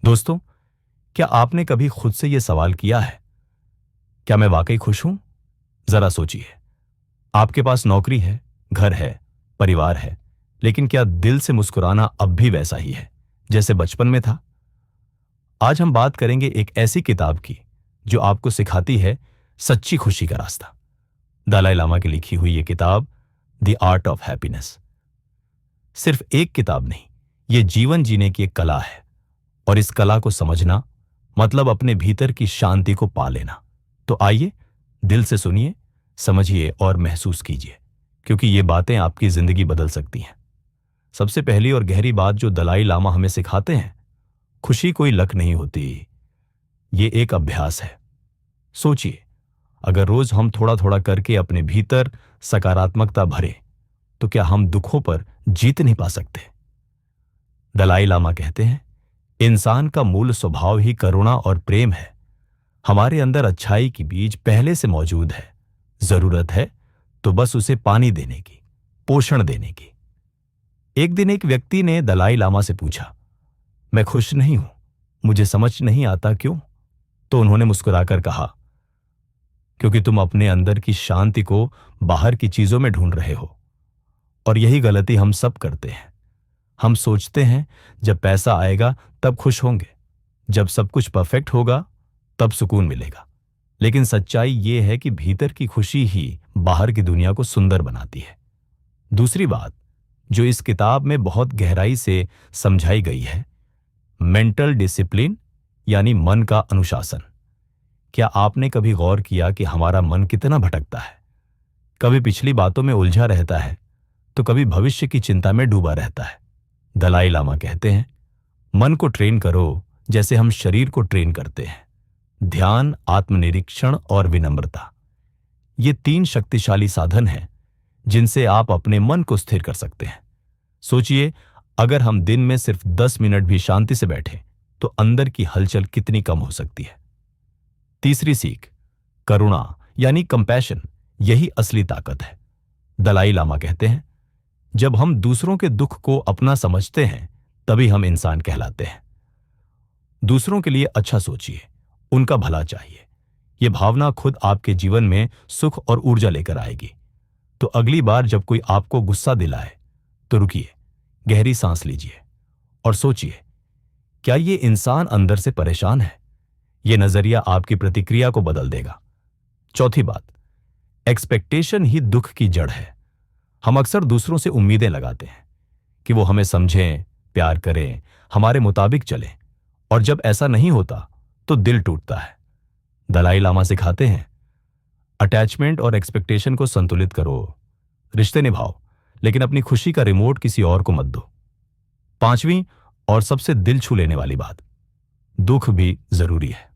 दोस्तों, क्या आपने कभी खुद से यह सवाल किया है, क्या मैं वाकई खुश हूं? जरा सोचिए। आपके पास नौकरी है, घर है, परिवार है, लेकिन क्या दिल से मुस्कुराना अब भी वैसा ही है जैसे बचपन में था? आज हम बात करेंगे एक ऐसी किताब की जो आपको सिखाती है सच्ची खुशी का रास्ता। दलाई लामा की लिखी हुई यह किताब द आर्ट ऑफ हैप्पीनेस सिर्फ एक किताब नहीं, यह जीवन जीने की एक कला है। और इस कला को समझना मतलब अपने भीतर की शांति को पा लेना। तो आइए, दिल से सुनिए, समझिए और महसूस कीजिए, क्योंकि ये बातें आपकी जिंदगी बदल सकती हैं। सबसे पहली और गहरी बात जो दलाई लामा हमें सिखाते हैं, खुशी कोई लक नहीं होती, ये एक अभ्यास है। सोचिए, अगर रोज हम थोड़ा थोड़ा करके अपने भीतर सकारात्मकता भरे, तो क्या हम दुखों पर जीत नहीं पा सकते? दलाई लामा कहते हैं, इंसान का मूल स्वभाव ही करुणा और प्रेम है। हमारे अंदर अच्छाई की बीज पहले से मौजूद है। जरूरत है तो बस उसे पानी देने की, पोषण देने की। एक दिन एक व्यक्ति ने दलाई लामा से पूछा, मैं खुश नहीं हूं, मुझे समझ नहीं आता क्यों? तो उन्होंने मुस्कुराकर कहा, क्योंकि तुम अपने अंदर की शांति को बाहर की चीजों में ढूंढ रहे हो। और यही गलती हम सब करते हैं। हम सोचते हैं जब पैसा आएगा तब खुश होंगे, जब सब कुछ परफेक्ट होगा तब सुकून मिलेगा। लेकिन सच्चाई यह है कि भीतर की खुशी ही बाहर की दुनिया को सुंदर बनाती है। दूसरी बात जो इस किताब में बहुत गहराई से समझाई गई है, मेंटल डिसिप्लिन यानी मन का अनुशासन। क्या आपने कभी गौर किया कि हमारा मन कितना भटकता है? कभी पिछली बातों में उलझा रहता है, तो कभी भविष्य की चिंता में डूबा रहता है। दलाई लामा कहते हैं, मन को ट्रेन करो जैसे हम शरीर को ट्रेन करते हैं। ध्यान, आत्मनिरीक्षण और विनम्रता, ये 3 शक्तिशाली साधन हैं जिनसे आप अपने मन को स्थिर कर सकते हैं। सोचिए, अगर हम दिन में सिर्फ 10 मिनट भी शांति से बैठें तो अंदर की हलचल कितनी कम हो सकती है। तीसरी सीख, करुणा यानी कंपैशन, यही असली ताकत है। दलाई लामा कहते हैं, जब हम दूसरों के दुख को अपना समझते हैं तभी हम इंसान कहलाते हैं। दूसरों के लिए अच्छा सोचिए, उनका भला चाहिए। यह भावना खुद आपके जीवन में सुख और ऊर्जा लेकर आएगी। तो अगली बार जब कोई आपको गुस्सा दिलाए तो रुकिए, गहरी सांस लीजिए और सोचिए, क्या यह इंसान अंदर से परेशान है? यह नजरिया आपकी प्रतिक्रिया को बदल देगा। चौथी बात, एक्सपेक्टेशन ही दुख की जड़ है। हम अक्सर दूसरों से उम्मीदें लगाते हैं कि वो हमें समझें, प्यार करें, हमारे मुताबिक चलें, और जब ऐसा नहीं होता तो दिल टूटता है। दलाई लामा सिखाते हैं, अटैचमेंट और एक्सपेक्टेशन को संतुलित करो, रिश्ते निभाओ, लेकिन अपनी खुशी का रिमोट किसी और को मत दो। पांचवी और सबसे दिल छू लेने वाली बात, दुख भी जरूरी है।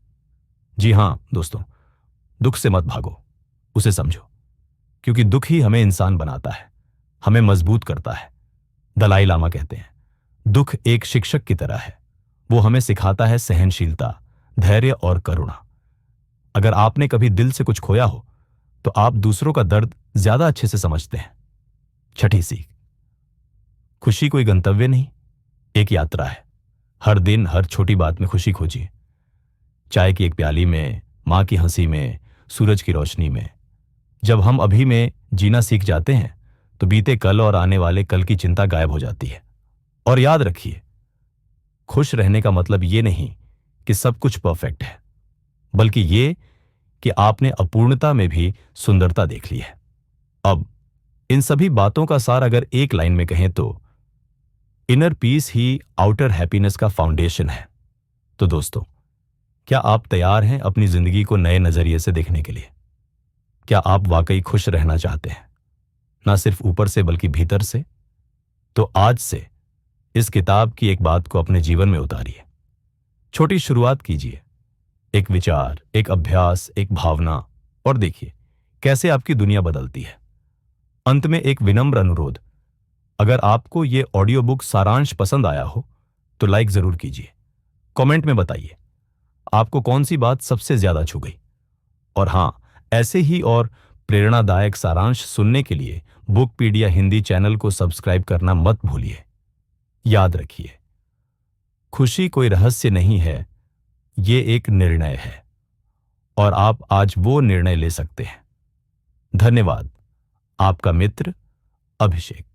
जी हां दोस्तों, दुख से मत भागो, उसे समझो, क्योंकि दुख ही हमें इंसान बनाता है, हमें मजबूत करता है। दलाई लामा कहते हैं, दुख एक शिक्षक की तरह है। वो हमें सिखाता है सहनशीलता, धैर्य और करुणा। अगर आपने कभी दिल से कुछ खोया हो तो आप दूसरों का दर्द ज्यादा अच्छे से समझते हैं। छठी सीख, खुशी कोई गंतव्य नहीं, एक यात्रा है। हर दिन हर छोटी बात में खुशी खोजिए। चाय की एक प्याली में, मां की हंसी में, सूरज की रोशनी में। जब हम अभी में जीना सीख जाते हैं तो बीते कल और आने वाले कल की चिंता गायब हो जाती है। और याद रखिए, खुश रहने का मतलब ये नहीं कि सब कुछ परफेक्ट है, बल्कि ये कि आपने अपूर्णता में भी सुंदरता देख ली है। अब इन सभी बातों का सार अगर एक लाइन में कहें तो इनर पीस ही आउटर हैप्पीनेस का फाउंडेशन है। तो दोस्तों, क्या आप तैयार हैं अपनी जिंदगी को नए नजरिए से देखने के लिए? क्या आप वाकई खुश रहना चाहते हैं, ना सिर्फ ऊपर से बल्कि भीतर से? तो आज से इस किताब की एक बात को अपने जीवन में उतारिए। छोटी शुरुआत कीजिए, एक विचार, एक अभ्यास, एक भावना, और देखिए कैसे आपकी दुनिया बदलती है। अंत में एक विनम्र अनुरोध, अगर आपको यह ऑडियो बुक सारांश पसंद आया हो तो लाइक जरूर कीजिए। कमेंट में बताइए आपको कौन सी बात सबसे ज्यादा छू गई। और हां, ऐसे ही और प्रेरणादायक सारांश सुनने के लिए बुकपीडिया हिंदी चैनल को सब्सक्राइब करना मत भूलिए। याद रखिए, खुशी कोई रहस्य नहीं है, ये एक निर्णय है और आप आज वो निर्णय ले सकते हैं। धन्यवाद। आपका मित्र अभिषेक।